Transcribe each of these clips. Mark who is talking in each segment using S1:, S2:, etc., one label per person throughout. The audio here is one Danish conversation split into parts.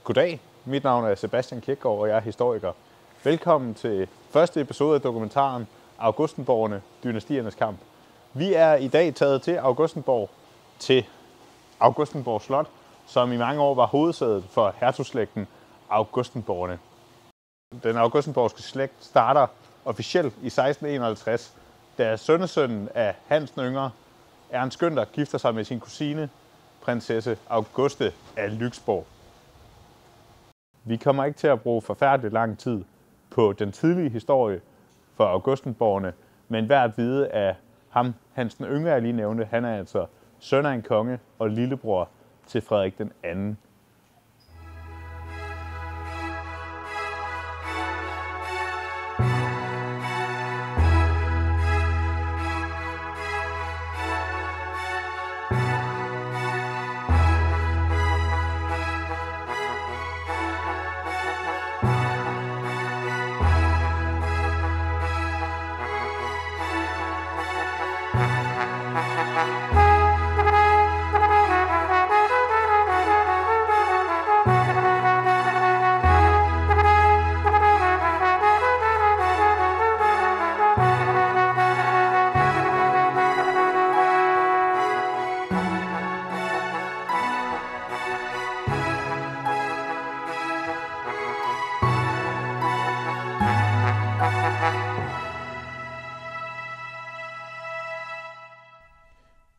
S1: Goddag, mit navn er Sebastian Kirkegaard, og jeg er historiker. Velkommen til første episode af dokumentaren Augustenborgerne, dynastiernes kamp. Vi er i dag taget til Augustenborg, til Augustenborg Slot, som i mange år var hovedsædet for hertugslægten Augustenborgerne. Den augustenborgske slægt starter officielt i 1651, da sønnesønnen af Hans den Yngre, Ernst Günther, gifter sig med sin kusine, prinsesse Auguste af Lyksborg. Vi kommer ikke til at bruge forfærdeligt lang tid på den tidlige historie for Augustenborgerne, men værd at vide, at ham, Hans den Yngre, jeg lige nævnte, han er altså søn af en konge og lillebror til Frederik den anden.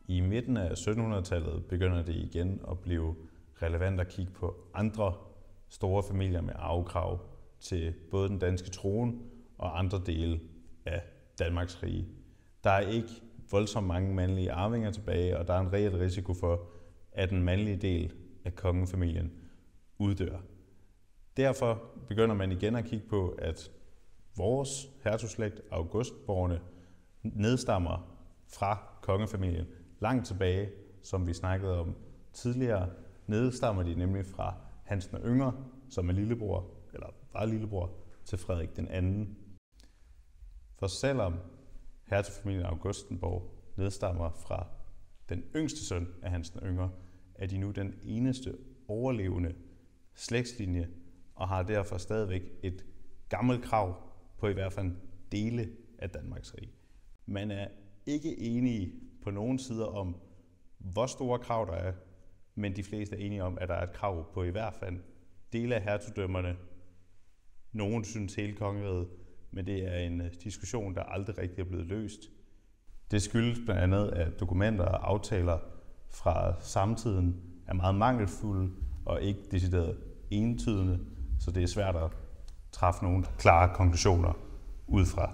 S2: I midten af 1700-tallet begynder det igen at blive relevant at kigge på andre store familier med arvekrav til både den danske trone og andre dele af Danmarks rige. Der er ikke voldsomt mange mandlige arvinger tilbage, og der er en reel risiko for, at den mandlige del af kongefamilien uddør. Derfor begynder man igen at kigge på, at vores hertugslægt, Augustenborgerne, nedstammer fra kongefamilien. Langt tilbage, som vi snakkede om tidligere, nedstammer de nemlig fra Hans den Yngre, som er lillebror, eller var lillebror, til Frederik den anden. For selvom hertugfamilien Augustenborg nedstammer fra den yngste søn af Hans den Yngre, er de nu den eneste overlevende slægtslinje, og har derfor stadigvæk et gammelt krav på i hvert fald dele af Danmarks rige. Man er ikke enige på nogen sider om, hvor store krav der er, men de fleste er enige om, at der er et krav på i hvert fald dele af hertugdømmerne. Nogen synes hele kongeriget, men det er en diskussion, der aldrig rigtig er blevet løst. Det skyldes blandt andet, at dokumenter og aftaler fra samtiden er meget mangelfulde og ikke decideret entydige, så det er svært at træffe nogle klare konklusioner ud fra.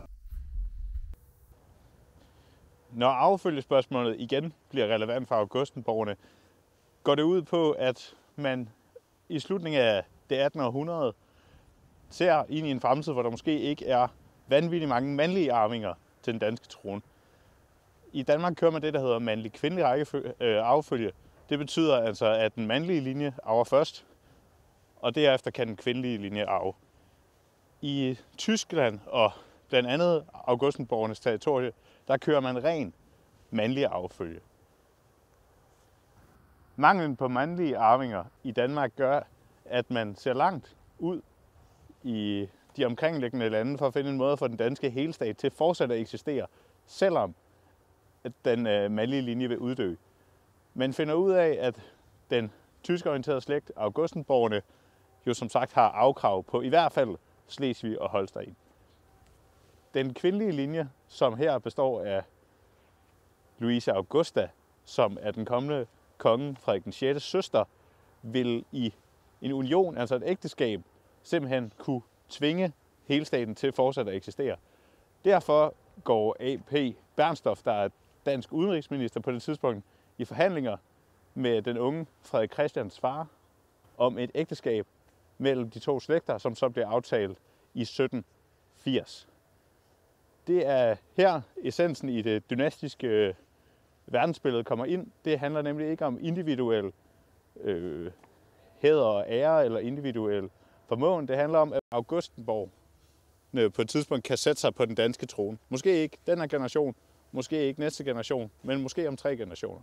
S1: Når arvefølgespørgsmålet igen bliver relevant for Augustenborgerne, går det ud på, at man i slutningen af det 18. århundrede ser ind i en fremtid, hvor der måske ikke er vanvittigt mange mandlige arvinger til den danske trone. I Danmark kører man det, der hedder mandlig-kvindelig arvefølge. Det betyder altså, at den mandlige linje arver først, og derefter kan den kvindelige linje arve. I Tyskland og blandt andet Augustenborgernes territorie, der kører man ren mandlig arvefølge. Manglen på mandlige arvinger i Danmark gør, at man ser langt ud i de omkringliggende lande for at finde en måde for den danske helstat til fortsat at eksistere, selvom den mandlige linje vil uddø. Man finder ud af, at den tyskorienterede slægt, Augustenborgerne, jo som sagt har afkrav på i hvert fald Slesvig og Holstein. Den kvindelige linje, som her består af Louise Augusta, som er den kommende konge Frederik den 6. søster, vil i en union, altså et ægteskab, simpelthen kunne tvinge helstaten til fortsat at eksistere. Derfor går A.P. Bernstorff, der er dansk udenrigsminister på det tidspunkt, i forhandlinger med den unge Frederik Christians far om et ægteskab mellem de to slægter, som så bliver aftalt i 1780. Det er her essensen i det dynastiske verdensbillede kommer ind. Det handler nemlig ikke om individuel hæder og ære eller individuel formåen. Det handler om, at Augustenborg på et tidspunkt kan sætte sig på den danske trone. Måske ikke den her generation, måske ikke næste generation, men måske om 3 generationer.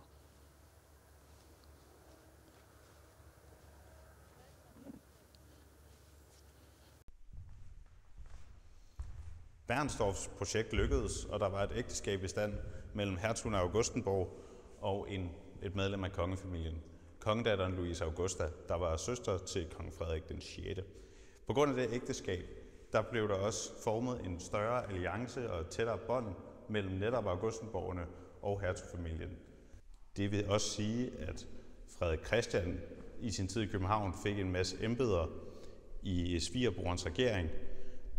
S2: Bernstorffs projekt lykkedes, og der var et ægteskab i stand mellem hertugen af Augustenborg og et medlem af kongefamilien. Kongedatteren Louise Augusta, der var søster til kong Frederik den 6. På grund af det ægteskab, der blev der også formet en større alliance og tættere bånd mellem netop Augustenborgerne og hertugfamilien. Det vil også sige, at Frederik Christian i sin tid i København fik en masse embeder i svigerbrorens regering,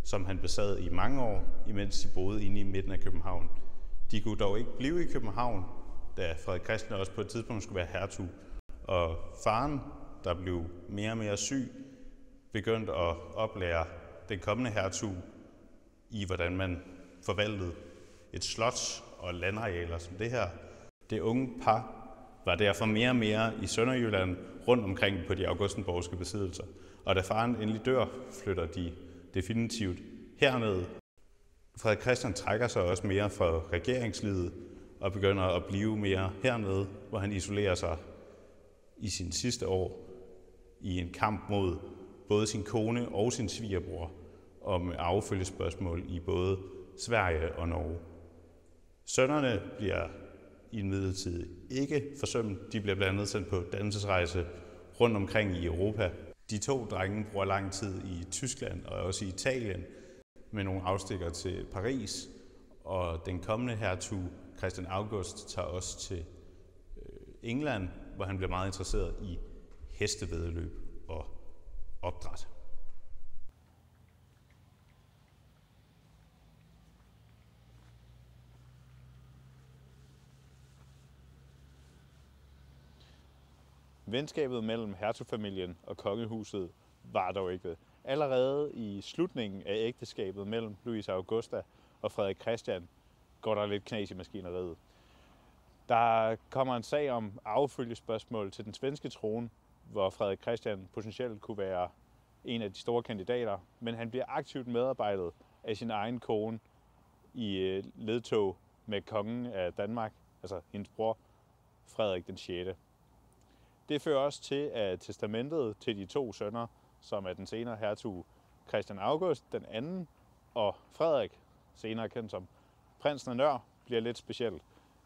S2: som han besad i mange år, imens de boede inde i midten af København. De kunne dog ikke blive i København, da Frederik Christian også på et tidspunkt skulle være hertug. Og faren, der blev mere og mere syg, begyndte at oplære den kommende hertug i, hvordan man forvaltede et slot og landarealer som det her. Det unge par var derfor mere og mere i Sønderjylland rundt omkring på de augustenborgske besiddelser. Og da faren endelig dør, flytter de definitivt herned. Frederik Christian trækker sig også mere fra regeringslivet og begynder at blive mere hernede, hvor han isolerer sig i sine sidste år i en kamp mod både sin kone og sin svigerbror om arvefølgespørgsmål i både Sverige og Norge. Sønnerne bliver imidlertid ikke forsømt. De bliver blandt andet sendt på dannelsesrejse rundt omkring i Europa. De to drenge bruger lang tid i Tyskland og også i Italien med nogle afstikker til Paris. Og den kommende hertug, Christian August, tager også til England, hvor han bliver meget interesseret i hestevæddeløb og opdræt.
S1: Venskabet mellem hertugfamilien og kongehuset var dog ikke ved. Allerede i slutningen af ægteskabet mellem Louise Augusta og Frederik Christian går der lidt knas i maskineriet. Der kommer en sag om arvefølgespørgsmål til den svenske trone, hvor Frederik Christian potentielt kunne være en af de store kandidater, men han bliver aktivt medarbejdet af sin egen kone i ledtog med kongen af Danmark, altså hendes bror Frederik den 6. Det fører også til, at testamentet til de to sønner, som er den senere hertug Christian August, den anden, og Frederik, senere kendt som prinsen af Nør, bliver lidt specielt.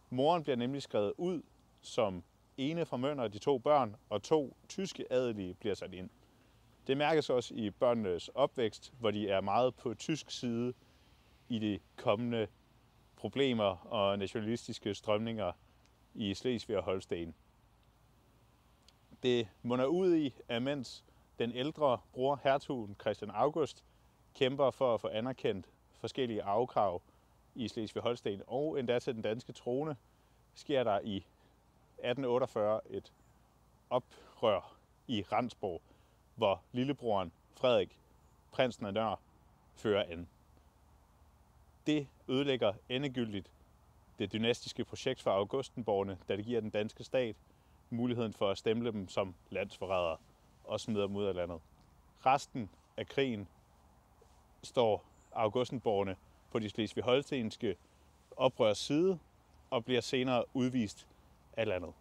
S1: Moren bliver nemlig skrevet ud som ene fra Møn og de to børn, og to tyske adelige bliver sat ind. Det mærkes også i børnenes opvækst, hvor de er meget på tysk side i de kommende problemer og nationalistiske strømninger i Slesvig og Holsten. Det munder ud i, at mens den ældre bror, hertugen Christian August, kæmper for at få anerkendt forskellige arvekrav i Slesvig-Holsten og endda til den danske trone, sker der i 1848 et oprør i Rendsborg, hvor lillebroren Frederik, prinsen af Nør, fører an. Det ødelægger endegyldigt det dynastiske projekt for Augustenborgerne, da det giver den danske stat muligheden for at stemple dem som landsforrædere og smider dem ud af landet. Resten af krigen står Augustenborgerne på de slesvig-holstenske oprørs side og bliver senere udvist af landet.